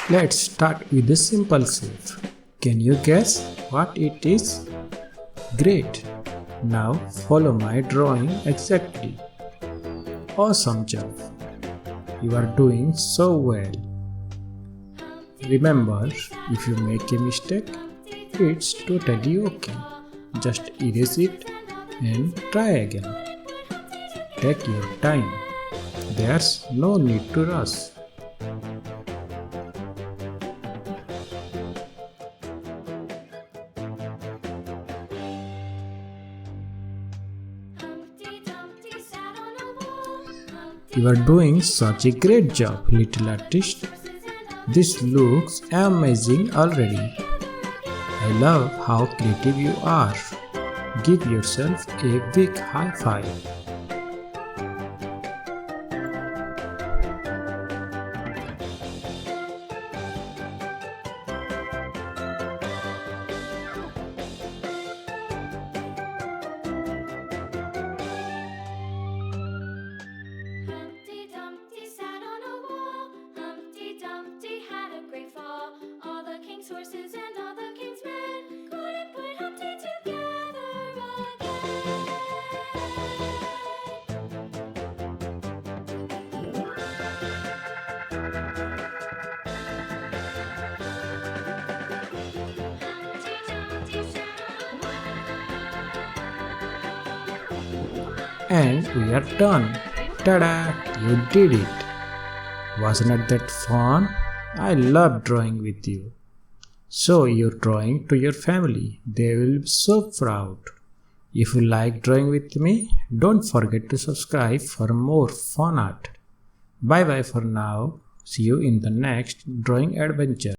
Let's start with the simple shape. Can you guess what it is? Great! Now follow my drawing exactly. Awesome job! You are doing so well. Remember, if you make a mistake, it's totally okay. Just erase it and try again. Take your time. There's no need to rush. You are doing such a great job, little artist. This looks amazing already. I love how creative you are. Give yourself a big high five. Humpty Dumpty sat on a wall. Humpty Dumpty had a great fall. All the king's horses and all the king's men couldn't put Humpty together And we are done. Ta-da! You did it! Wasn't that fun? I love drawing with you. Show your drawing to your family. They will be so proud. If you like drawing with me, don't forget to subscribe for more fun art. Bye bye for now. See you in the next drawing adventure.